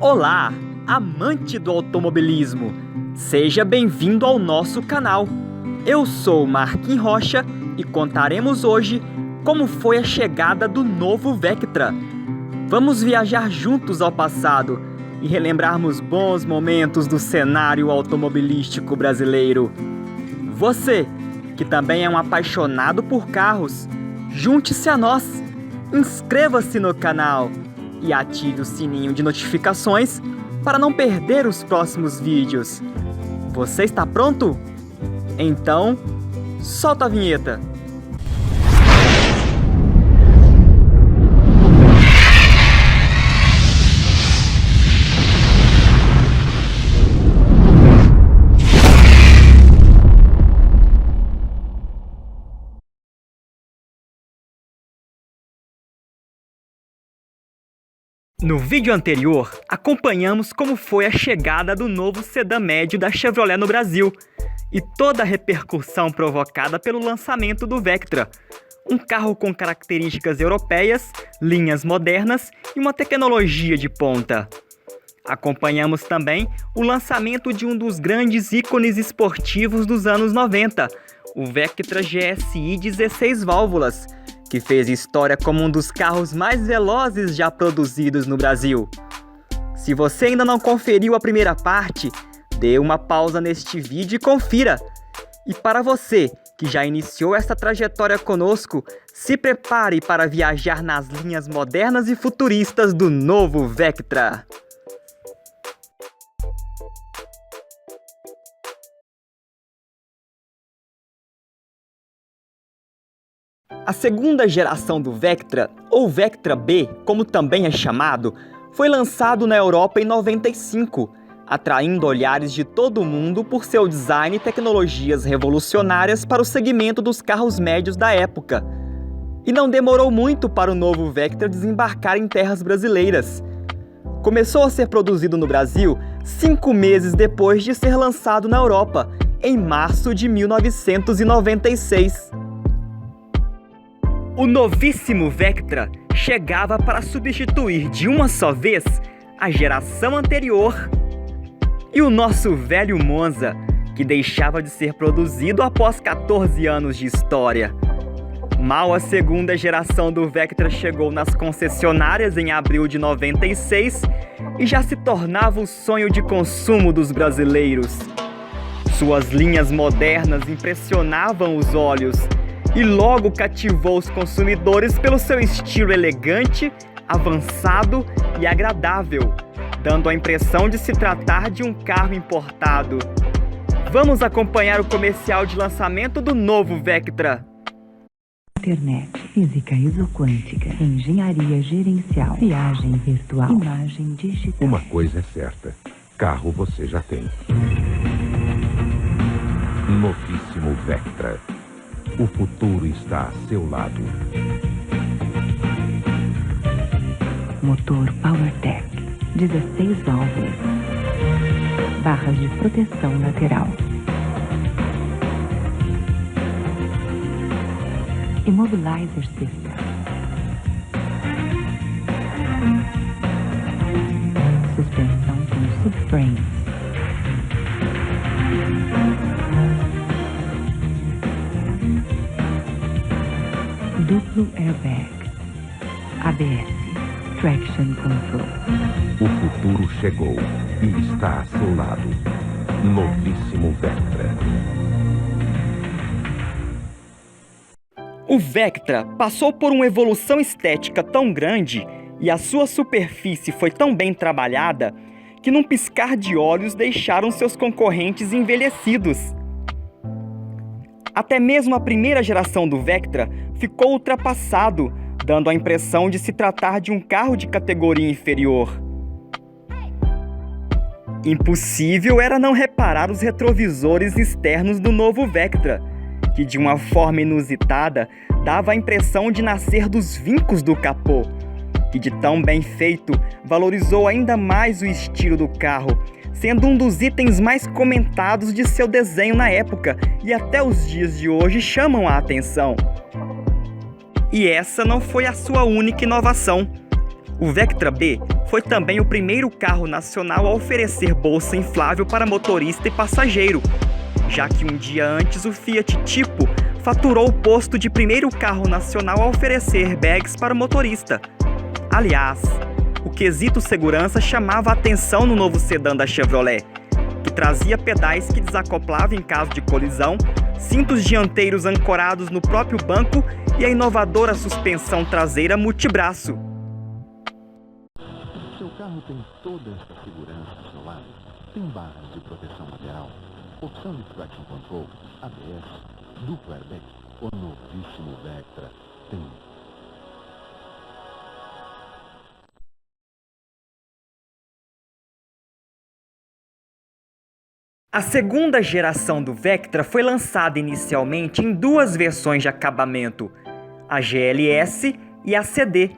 Olá, amante do automobilismo! Seja bem-vindo ao nosso canal. Eu sou Marquinhos Rocha e contaremos hoje como foi a chegada do novo Vectra. Vamos viajar juntos ao passado e relembrarmos bons momentos do cenário automobilístico brasileiro. Você, que também é um apaixonado por carros, junte-se a nós, inscreva-se no canal e ative o sininho de notificações para não perder os próximos vídeos. Você está pronto? Então, solta a vinheta! No vídeo anterior, acompanhamos como foi a chegada do novo sedã médio da Chevrolet no Brasil e toda a repercussão provocada pelo lançamento do Vectra, um carro com características europeias, linhas modernas e uma tecnologia de ponta. Acompanhamos também o lançamento de um dos grandes ícones esportivos dos anos 90, o Vectra GSI 16 válvulas, que fez história como um dos carros mais velozes já produzidos no Brasil. Se você ainda não conferiu a primeira parte, dê uma pausa neste vídeo e confira. E para você que já iniciou essa trajetória conosco, se prepare para viajar nas linhas modernas e futuristas do novo Vectra. A segunda geração do Vectra, ou Vectra B, como também é chamado, foi lançado na Europa em 95, atraindo olhares de todo o mundo por seu design e tecnologias revolucionárias para o segmento dos carros médios da época. E não demorou muito para o novo Vectra desembarcar em terras brasileiras. Começou a ser produzido no Brasil 5 meses depois de ser lançado na Europa, em março de 1996. O novíssimo Vectra chegava para substituir de uma só vez a geração anterior e o nosso velho Monza, que deixava de ser produzido após 14 anos de história. Mal a segunda geração do Vectra chegou nas concessionárias em abril de 96 e já se tornava o sonho de consumo dos brasileiros. Suas linhas modernas impressionavam os olhos e logo cativou os consumidores pelo seu estilo elegante, avançado e agradável, dando a impressão de se tratar de um carro importado. Vamos acompanhar o comercial de lançamento do novo Vectra. Internet, física isoquântica, engenharia gerencial, viagem virtual, imagem digital. Uma coisa é certa, carro você já tem. Novíssimo Vectra. O futuro está a seu lado. Motor PowerTech, 16 válvulas. Barras de proteção lateral. Immobilizer System. Suspensão com subframes. Duplo airbag, ABS, traction control. O futuro chegou e está a seu lado. Novíssimo Vectra. O Vectra passou por uma evolução estética tão grande e a sua superfície foi tão bem trabalhada que num piscar de olhos deixaram seus concorrentes envelhecidos. Até mesmo a primeira geração do Vectra ficou ultrapassado, dando a impressão de se tratar de um carro de categoria inferior. Impossível era não reparar os retrovisores externos do novo Vectra, que de uma forma inusitada dava a impressão de nascer dos vincos do capô, que de tão bem feito valorizou ainda mais o estilo do carro, sendo um dos itens mais comentados de seu desenho na época e até os dias de hoje chamam a atenção. E essa não foi a sua única inovação. O Vectra B foi também o primeiro carro nacional a oferecer bolsa inflável para motorista e passageiro, já que um dia antes o Fiat Tipo faturou o posto de primeiro carro nacional a oferecer airbags para o motorista. Aliás, o quesito segurança chamava a atenção no novo sedã da Chevrolet, que trazia pedais que desacoplavam em caso de colisão, cintos dianteiros ancorados no próprio banco e a inovadora suspensão traseira multibraço. Seu carro tem toda essa segurança do seu lado. Tem barras de proteção lateral, opção de traction control, ABS, duplo airbag. O novíssimo Vectra tem. A segunda geração do Vectra foi lançada inicialmente em duas versões de acabamento, a GLS e a CD,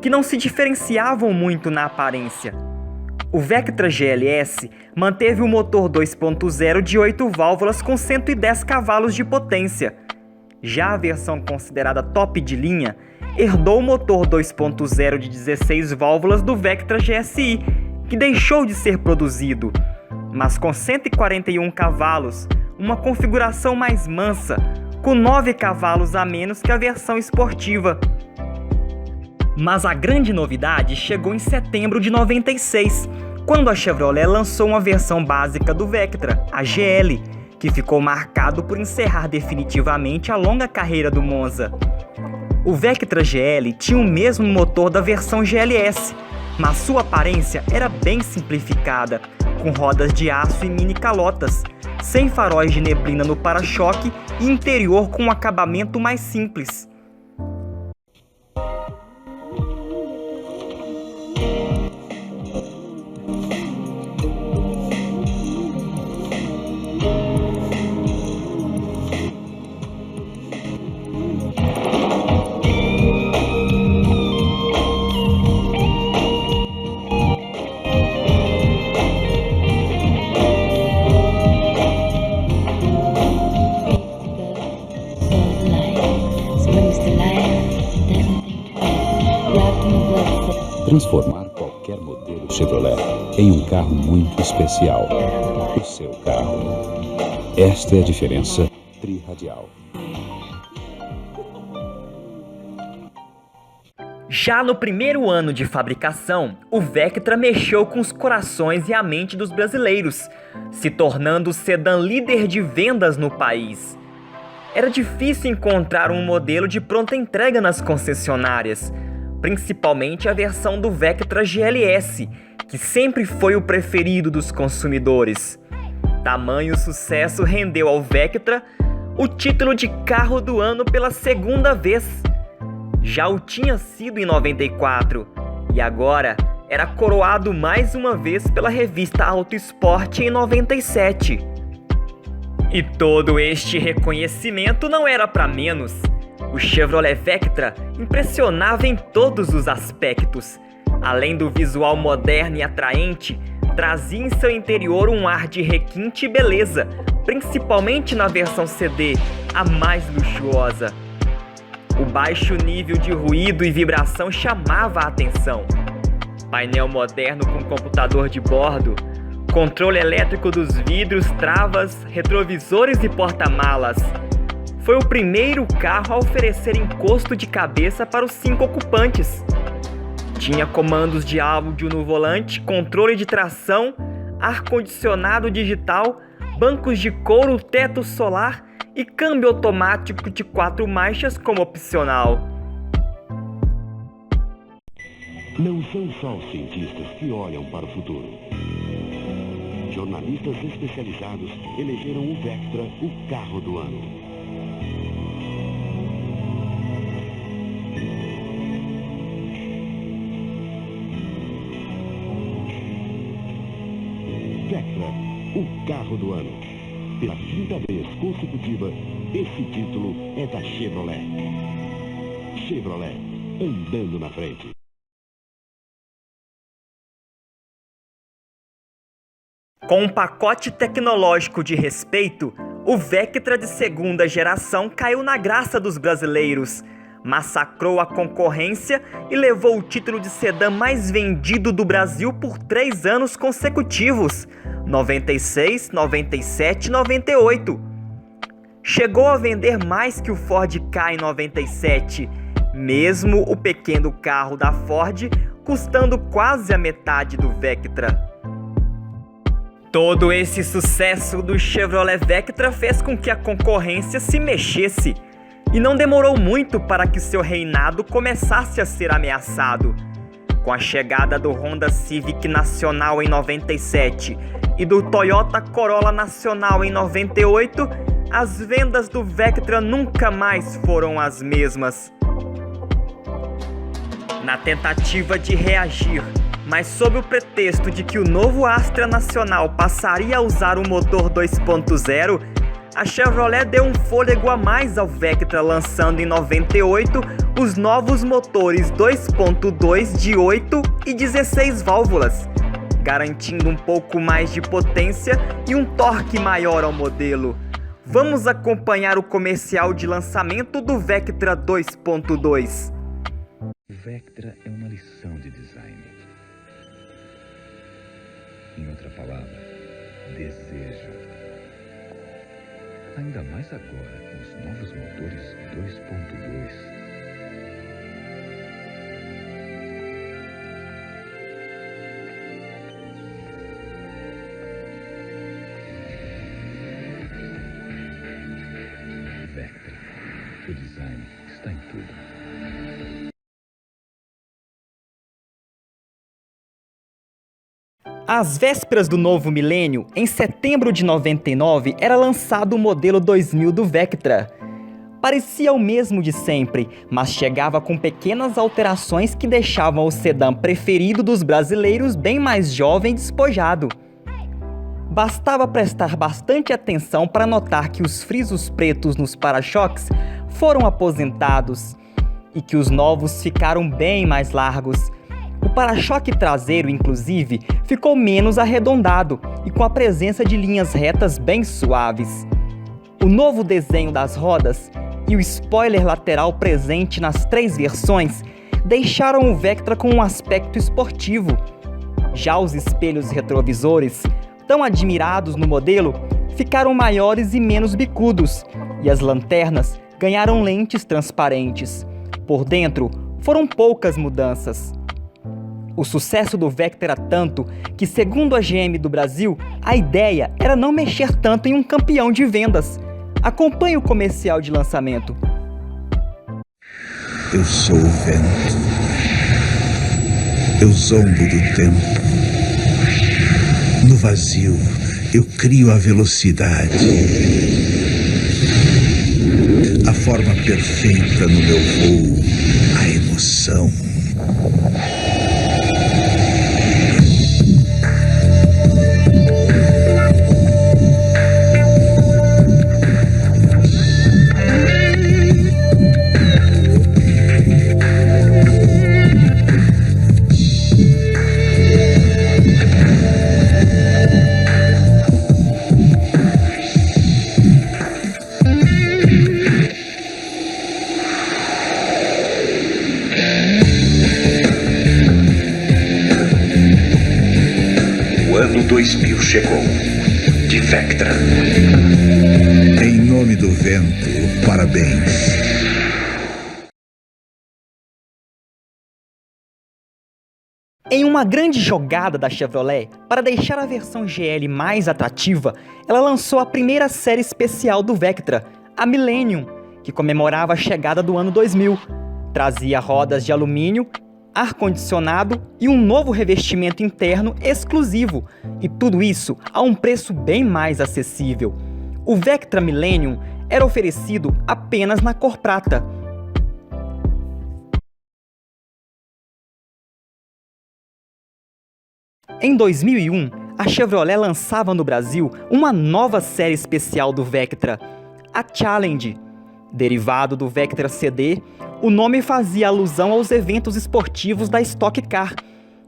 que não se diferenciavam muito na aparência. O Vectra GLS manteve o motor 2.0 de 8 válvulas com 110 cavalos de potência. Já a versão considerada top de linha herdou o motor 2.0 de 16 válvulas do Vectra GSI, que deixou de ser produzido, mas com 141 cavalos, uma configuração mais mansa, com 9 cavalos a menos que a versão esportiva. Mas a grande novidade chegou em setembro de 96, quando a Chevrolet lançou uma versão básica do Vectra, a GL, que ficou marcado por encerrar definitivamente a longa carreira do Monza. O Vectra GL tinha o mesmo motor da versão GLS, mas sua aparência era bem simplificada, com rodas de aço e mini calotas, sem faróis de neblina no para-choque e interior com um acabamento mais simples. Transformar qualquer modelo Chevrolet em um carro muito especial. O seu carro. Esta é a diferença Tri-Radial. Já no primeiro ano de fabricação, o Vectra mexeu com os corações e a mente dos brasileiros, se tornando o sedã líder de vendas no país. Era difícil encontrar um modelo de pronta entrega nas concessionárias, principalmente a versão do Vectra GLS, que sempre foi o preferido dos consumidores. Tamanho sucesso rendeu ao Vectra o título de carro do ano pela segunda vez. Já o tinha sido em 94 e agora era coroado mais uma vez pela revista Auto Sport em 97. E todo este reconhecimento não era para menos. O Chevrolet Vectra impressionava em todos os aspectos. Além do visual moderno e atraente, trazia em seu interior um ar de requinte e beleza, principalmente na versão CD, a mais luxuosa. O baixo nível de ruído e vibração chamava a atenção. Painel moderno com computador de bordo, controle elétrico dos vidros, travas, retrovisores e porta-malas. Foi o primeiro carro a oferecer encosto de cabeça para os 5 ocupantes. Tinha comandos de áudio no volante, controle de tração, ar-condicionado digital, bancos de couro, teto solar e câmbio automático de 4 marchas como opcional. Não são só os cientistas que olham para o futuro. Jornalistas especializados elegeram o Vectra o carro do ano. Vectra, o carro do ano. Pela 5ª vez consecutiva, esse título é da Chevrolet. Chevrolet, andando na frente. Com um pacote tecnológico de respeito, o Vectra de segunda geração caiu na graça dos brasileiros, massacrou a concorrência e levou o título de sedã mais vendido do Brasil por 3 anos consecutivos, 96, 97 e 98. Chegou a vender mais que o Ford Ka em 97, mesmo o pequeno carro da Ford custando quase a metade do Vectra. Todo esse sucesso do Chevrolet Vectra fez com que a concorrência se mexesse, e não demorou muito para que seu reinado começasse a ser ameaçado. Com a chegada do Honda Civic Nacional em 97 e do Toyota Corolla Nacional em 98, as vendas do Vectra nunca mais foram as mesmas. Na tentativa de reagir, mas sob o pretexto de que o novo Astra Nacional passaria a usar o motor 2.0, a Chevrolet deu um fôlego a mais ao Vectra, lançando em 98 os novos motores 2.2 de 8 e 16 válvulas, garantindo um pouco mais de potência e um torque maior ao modelo. Vamos acompanhar o comercial de lançamento do Vectra 2.2. O Vectra é uma lição de design. Em outra palavra, desejo. Ainda mais agora com os novos motores 2.2. Vectra. O design está em tudo. Às vésperas do novo milênio, em setembro de 99, era lançado o modelo 2000 do Vectra. Parecia o mesmo de sempre, mas chegava com pequenas alterações que deixavam o sedã preferido dos brasileiros bem mais jovem e despojado. Bastava prestar bastante atenção para notar que os frisos pretos nos para-choques foram aposentados e que os novos ficaram bem mais largos. O para-choque traseiro, inclusive, ficou menos arredondado e com a presença de linhas retas bem suaves. O novo desenho das rodas e o spoiler lateral presente nas 3 versões deixaram o Vectra com um aspecto esportivo. Já os espelhos retrovisores, tão admirados no modelo, ficaram maiores e menos bicudos, e as lanternas ganharam lentes transparentes. Por dentro, foram poucas mudanças. O sucesso do Vectra era tanto que, segundo a GM do Brasil, a ideia era não mexer tanto em um campeão de vendas. Acompanhe o comercial de lançamento. Eu sou o vento. Eu zombo do tempo. No vazio, eu crio a velocidade. A forma perfeita no meu voo, a emoção. O ano 2000 chegou, de Vectra. Em nome do vento, parabéns. Em uma grande jogada da Chevrolet, para deixar a versão GL mais atrativa, ela lançou a primeira série especial do Vectra, a Millennium, que comemorava a chegada do ano 2000. Trazia rodas de alumínio, ar-condicionado e um novo revestimento interno exclusivo, e tudo isso a um preço bem mais acessível. O Vectra Millennium era oferecido apenas na cor prata. Em 2001, a Chevrolet lançava no Brasil uma nova série especial do Vectra, a Challenge. Derivado do Vectra CD, o nome fazia alusão aos eventos esportivos da Stock Car,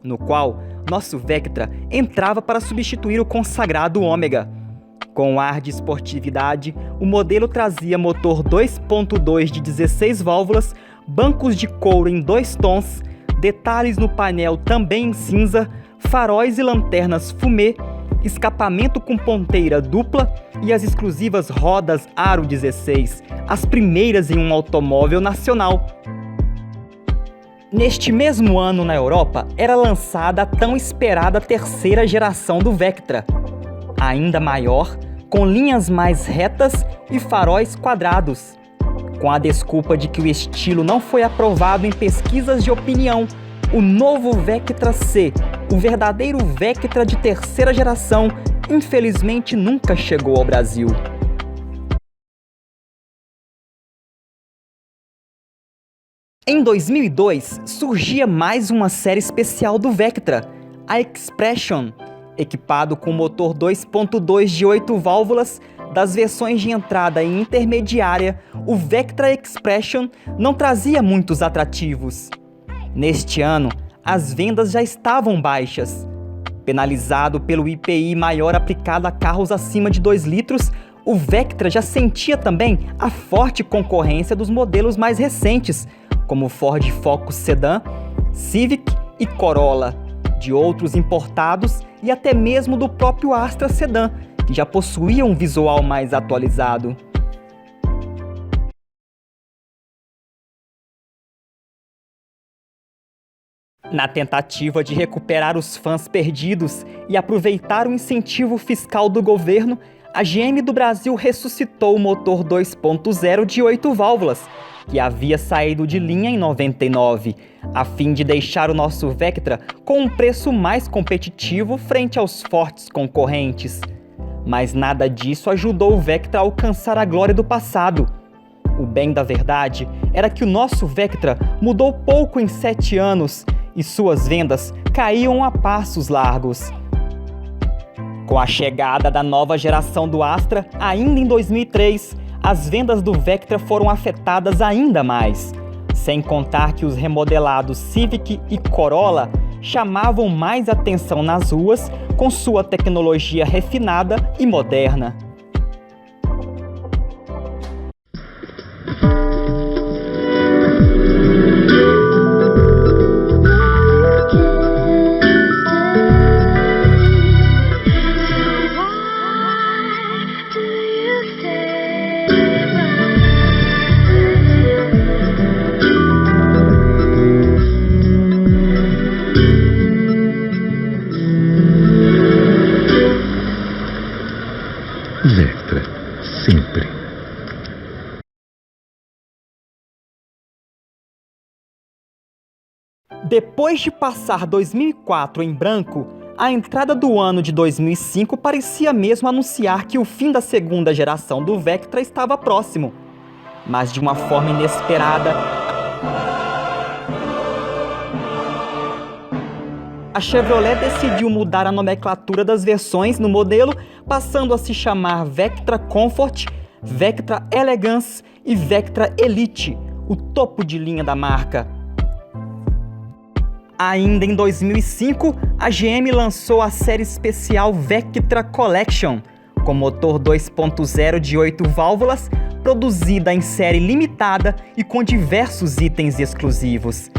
no qual nosso Vectra entrava para substituir o consagrado Ômega. Com ar de esportividade, o modelo trazia motor 2.2 de 16 válvulas bancos de couro em 2 tons, detalhes no painel também em cinza, faróis e lanternas fumê, escapamento com ponteira dupla e as exclusivas rodas Aro 16, as primeiras em um automóvel nacional. Neste mesmo ano, na Europa, era lançada a tão esperada 3ª geração do Vectra, ainda maior, com linhas mais retas e faróis quadrados. Com a desculpa de que o estilo não foi aprovado em pesquisas de opinião, o novo Vectra C, o verdadeiro Vectra de 3ª geração, infelizmente nunca chegou ao Brasil. Em 2002, surgia mais uma série especial do Vectra, a Expression, equipado com motor 2.2 de 8 válvulas. Das versões de entrada e intermediária, o Vectra Expression não trazia muitos atrativos. Neste ano, as vendas já estavam baixas. Penalizado pelo IPI maior aplicado a carros acima de 2 litros, o Vectra já sentia também a forte concorrência dos modelos mais recentes, como o Ford Focus Sedan, Civic e Corolla, de outros importados e até mesmo do próprio Astra Sedan, que já possuía um visual mais atualizado. Na tentativa de recuperar os fãs perdidos e aproveitar o incentivo fiscal do governo, a GM do Brasil ressuscitou o motor 2.0 de 8 válvulas, que havia saído de linha em 99, a fim de deixar o nosso Vectra com um preço mais competitivo frente aos fortes concorrentes. Mas nada disso ajudou o Vectra a alcançar a glória do passado. O bem da verdade era que o nosso Vectra mudou pouco em 7 anos e suas vendas caíam a passos largos. Com a chegada da nova geração do Astra, ainda em 2003, as vendas do Vectra foram afetadas ainda mais. Sem contar que os remodelados Civic e Corolla chamavam mais atenção nas ruas com sua tecnologia refinada e moderna. Vectra, sempre. Depois de passar 2004 em branco, a entrada do ano de 2005 parecia mesmo anunciar que o fim da 2ª geração do Vectra estava próximo. Mas de uma forma inesperada, a Chevrolet decidiu mudar a nomenclatura das versões no modelo, passando a se chamar Vectra Comfort, Vectra Elegance e Vectra Elite, o topo de linha da marca. Ainda em 2005, a GM lançou a série especial Vectra Collection, com motor 2.0 de 8 válvulas, produzida em série limitada e com diversos itens exclusivos.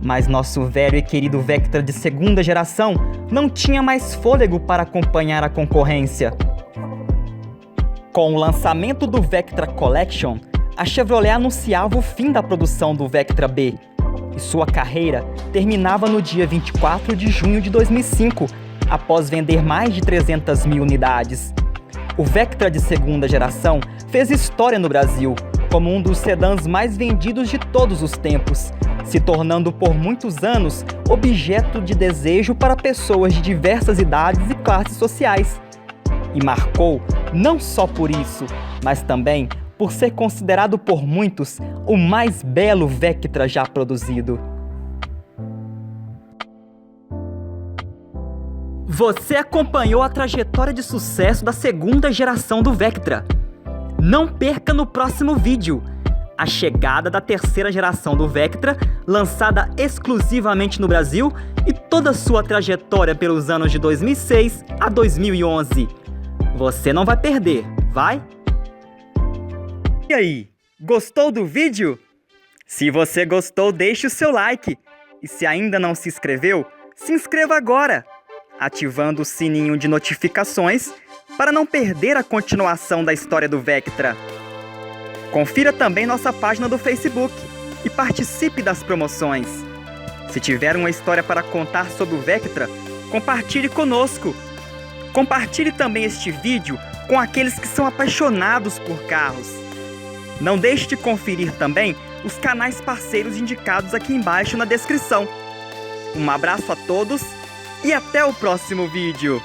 Mas nosso velho e querido Vectra de 2ª geração não tinha mais fôlego para acompanhar a concorrência. Com o lançamento do Vectra Collection, a Chevrolet anunciava o fim da produção do Vectra B, e sua carreira terminava no dia 24 de junho de 2005, após vender mais de 300 mil unidades. O Vectra de 2ª geração fez história no Brasil, como um dos sedãs mais vendidos de todos os tempos, se tornando por muitos anos objeto de desejo para pessoas de diversas idades e classes sociais. E marcou não só por isso, mas também por ser considerado por muitos o mais belo Vectra já produzido. Você acompanhou a trajetória de sucesso da 2ª geração do Vectra. Não perca no próximo vídeo a chegada da 3ª geração do Vectra, lançada exclusivamente no Brasil, e toda a sua trajetória pelos anos de 2006 a 2011. Você não vai perder, vai? E aí, gostou do vídeo? Se você gostou, deixe o seu like. E se ainda não se inscreveu, se inscreva agora, ativando o sininho de notificações para não perder a continuação da história do Vectra. Confira também nossa página do Facebook e participe das promoções. Se tiver uma história para contar sobre o Vectra, compartilhe conosco. Compartilhe também este vídeo com aqueles que são apaixonados por carros. Não deixe de conferir também os canais parceiros indicados aqui embaixo na descrição. Um abraço a todos e até o próximo vídeo!